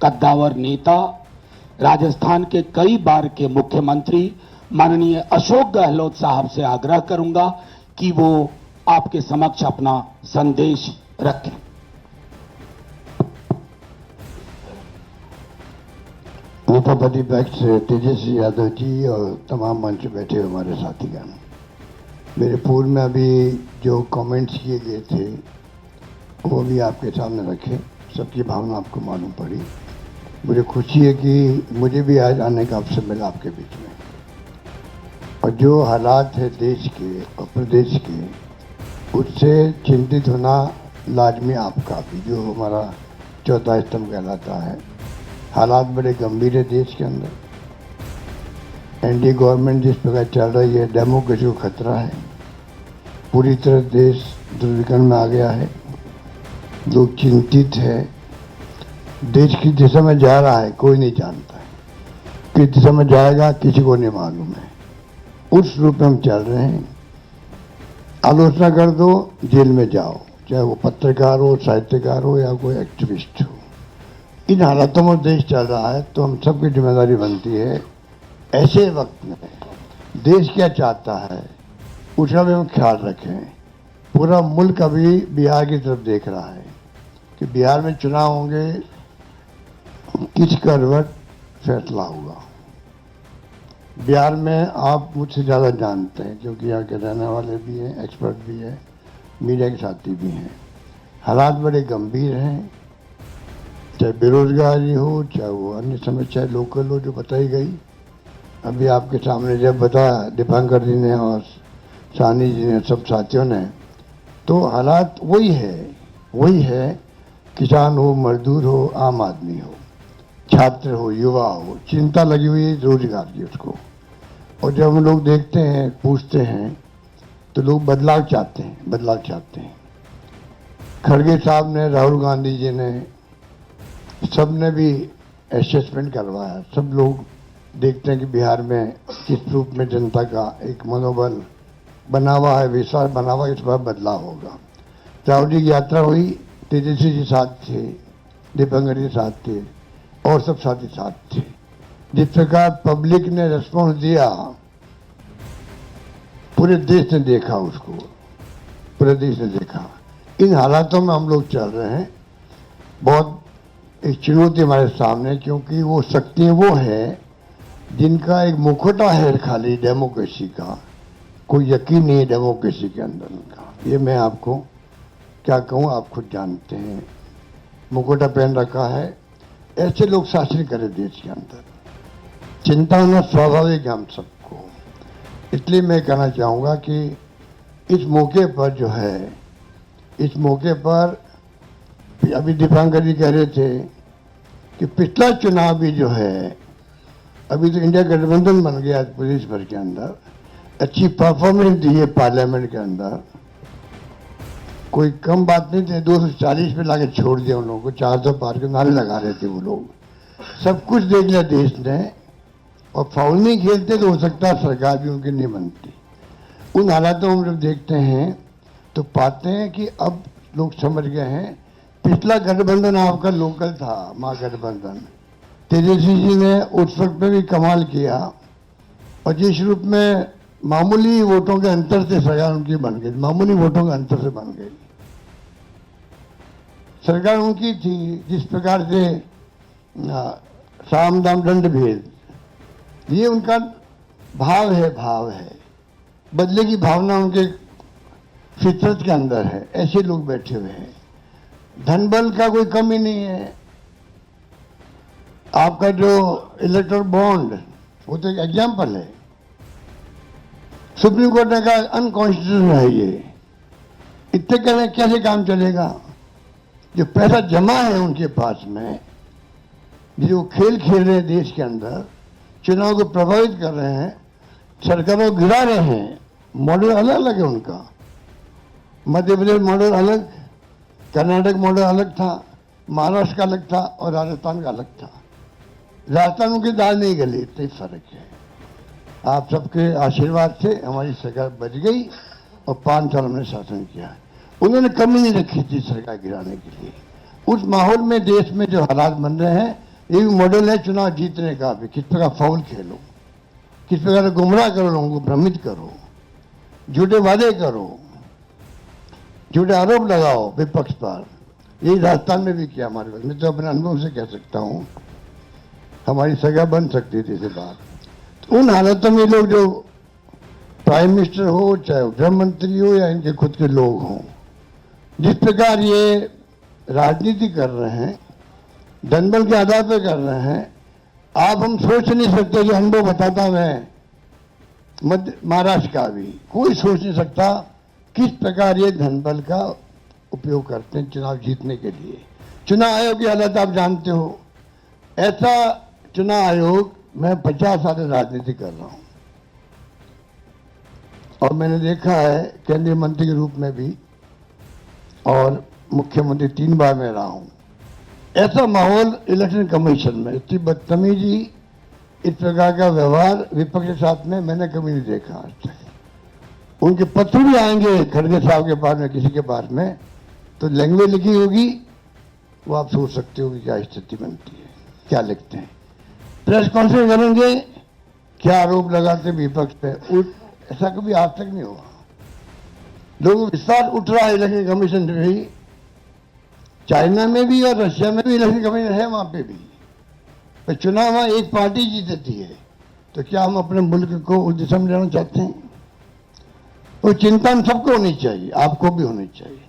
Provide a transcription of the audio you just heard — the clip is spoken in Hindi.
कद्दावर नेता, राजस्थान के कई बार के मुख्यमंत्री माननीय अशोक गहलोत साहब से आग्रह करूंगा कि वो आपके समक्ष अपना संदेश रखें। नेता प्रतिपक्ष तेजस्वी यादव जी और तमाम मंच पे बैठे हमारे साथीगण, मेरे पूर्व में अभी जो कमेंट्स किए गए थे वो भी आपके सामने रखे। सबकी भावना आपको मालूम पड़ी। मुझे खुशी है कि मुझे भी आज आने का अवसर मिला आपके बीच में। और जो हालात है देश के और प्रदेश के, उससे चिंतित होना लाजमी आपका भी, जो हमारा चौथा स्तंभ कहलाता है। हालात बड़े गंभीर है देश के अंदर। एनडीए गवर्नमेंट जिस प्रकार चल रही है, डेमोक्रेसी को खतरा है। पूरी तरह देश दुर्विकरण में आ गया है। लोग चिंतित है। देश किस दिशा में जा रहा है कोई नहीं जानता है। किस दिशा में जाएगा किसी को नहीं मालूम है। उस रूप में हम चल रहे हैं। आलोचना कर दो, जेल में जाओ, चाहे वो पत्रकार हो, साहित्यकार हो या कोई एक्टिविस्ट हो। इन हालातों में देश चल रहा है, तो हम सबकी जिम्मेदारी बनती है ऐसे वक्त में देश क्या चाहता है उसका भी हम ख्याल रखें। पूरा मुल्क अभी बिहार की तरफ देख रहा है कि बिहार में चुनाव होंगे, किस करवट फैसला होगा। बिहार में आप मुझसे ज़्यादा जानते हैं क्योंकि यहाँ के रहने वाले भी हैं, एक्सपर्ट भी हैं, मीडिया के साथी भी हैं। हालात बड़े गंभीर हैं, चाहे बेरोजगारी हो, चाहे वो अन्य समस्या लोकल हो जो बताई गई। अभी आपके सामने जब बताया दीपांकर जी ने और सानी जी ने, सब साथियों ने, तो हालात वही है। किसान हो, मजदूर हो, आम आदमी हो, छात्र हो, युवा हो, चिंता लगी हुई है रोजगार की उसको। और जब हम लोग देखते हैं, पूछते हैं, तो लोग बदलाव चाहते हैं। खड़गे साहब ने, राहुल गांधी जी ने, सब ने भी असेसमेंट करवाया। सब लोग देखते हैं कि बिहार में किस रूप में जनता का एक मनोबल बना हुआ है, विश्वास बना हुआ, इस बार बदलाव होगा। राहुल जी की यात्रा हुई, तेजस्वी जी साथ थे, दीपांकर जी साथ थे और सब साथी साथ थे। जिस प्रकार पब्लिक ने रिस्पॉन्स दिया, पूरे देश ने देखा उसको, पूरे देश ने देखा। इन हालातों में हम लोग चल रहे हैं। बहुत एक चुनौती हमारे सामने, क्योंकि वो शक्तियाँ वो है जिनका एक मुखौटा है खाली डेमोक्रेसी का। कोई यकीन नहीं है डेमोक्रेसी के अंदर उनका। ये मैं आपको क्या कहूँ, आप खुद जानते हैं। मुखौटा पहन रखा है। ऐसे लोग शासन करें देश के अंदर, चिंता होना स्वाभाविक है हम सबको। इसलिए मैं कहना चाहूँगा कि इस मौके पर जो है, इस मौके पर अभी दीपांकर जी कह रहे थे कि पिछला चुनाव भी जो है, अभी तो इंडिया गठबंधन बन गया प्रदेश भर के अंदर, अच्छी परफॉर्मेंस दी है पार्लियामेंट के अंदर। कोई कम बात नहीं थी। 240 पे लाके छोड़ दिया उन लोगों को। 400 पार के नारे लगा रहे थे वो लोग। सब कुछ देख लिया देश ने, और फाउल नहीं खेलते तो हो सकता है सरकार भी उनकी नहीं बनती। उन हालातों में हम जब देखते हैं तो पाते हैं कि अब लोग समझ गए हैं। पिछला गठबंधन आपका लोकल था, महागठबंधन। तेजस्वी जी ने उस वक्त में भी कमाल किया, और जिस रूप में मामूली वोटों के अंतर से सरकार उनकी बन गई, मामूली वोटों के अंतर से बन गई सरकार उनकी थी। जिस प्रकार से साम दाम दंड भेद, ये उनका भाव है। बदले की भावना उनके फितरत के अंदर है। ऐसे लोग बैठे हुए हैं। धन बल का कोई कमी नहीं है। आपका जो इलेक्टोरल बॉन्ड, वो तो एक एग्जाम्पल है। सुप्रीम कोर्ट ने कहा अनकॉन्स्टिट्यूशनल है ये। इतने कहने कैसे काम चलेगा? जो पैसा जमा है उनके पास में, जो खेल खेल रहे हैं देश के अंदर, चुनाव को प्रभावित कर रहे हैं, सरकारों को गिरा रहे हैं। मॉडल अलग अलग है उनका। मध्य प्रदेश मॉडल अलग, कर्नाटक मॉडल अलग था, महाराष्ट्र का अलग था और राजस्थान का अलग था। राजस्थान उनकी दाल नहीं गली, इतना ही फर्क है। आप सबके आशीर्वाद से हमारी सरकार बच गई और 5 साल हमने शासन किया। उन्होंने कमी नहीं रखी थी सरकार गिराने के लिए। उस माहौल में देश में जो हालात बन रहे हैं, ये भी मॉडल है चुनाव जीतने का भी। किस प्रकार फाउल खेलो, किस प्रकार गुमराह करो, लोगों को भ्रमित करो, झूठे वादे करो, झूठे आरोप लगाओ विपक्ष पर। यही राजस्थान में भी किया हमारे पास। मैं तो अपने अनुभव से कह सकता हूँ, हमारी सगा बन सकती थी इसे बात। तो उन हालातों में लोग जो प्राइम मिनिस्टर हो, चाहे गृह मंत्री हो या इनके खुद के लोग हों, जिस प्रकार ये राजनीति कर रहे हैं, जनबल के आधार पर कर रहे हैं, आप हम सोच नहीं सकते। जो अनुभव बताता मैं मध्य महाराष्ट्र का भी, कोई सोच नहीं सकता किस प्रकार ये धनबल का उपयोग करते हैं चुनाव जीतने के लिए। चुनाव आयोग की हालत आप जानते हो। ऐसा चुनाव आयोग, मैं 50 साल से राजनीति कर रहा हूं और मैंने देखा है केंद्रीय मंत्री के रूप में भी और मुख्यमंत्री 3 बार में रहा हूं। ऐसा माहौल इलेक्शन कमीशन में, इतनी बदतमीजी, इस प्रकार का व्यवहार विपक्ष के साथ में मैंने कभी नहीं देखा आज तक। उनके पत्र भी आएंगे खड़गे साहब के पास में, किसी के पास में, तो लैंग्वेज लिखी होगी, वो आप सोच सकते हो कि क्या स्थिति बनती है, क्या लिखते हैं। प्रेस कॉन्फ्रेंस करेंगे, क्या आरोप लगाते विपक्ष पे, ऐसा कभी आज तक नहीं हुआ। लोगों को विश्वास उठ रहा है इलेक्शन कमीशन से भी। चाइना में भी और रशिया में भी इलेक्शन कमीशन है, वहां पे भी। तो चुनाव वहां एक पार्टी जीतती है, तो क्या हम अपने मुल्क को उस दिशा में लेना चाहते हैं? वो चिंता हम सबको होनी चाहिए, आपको भी होनी चाहिए।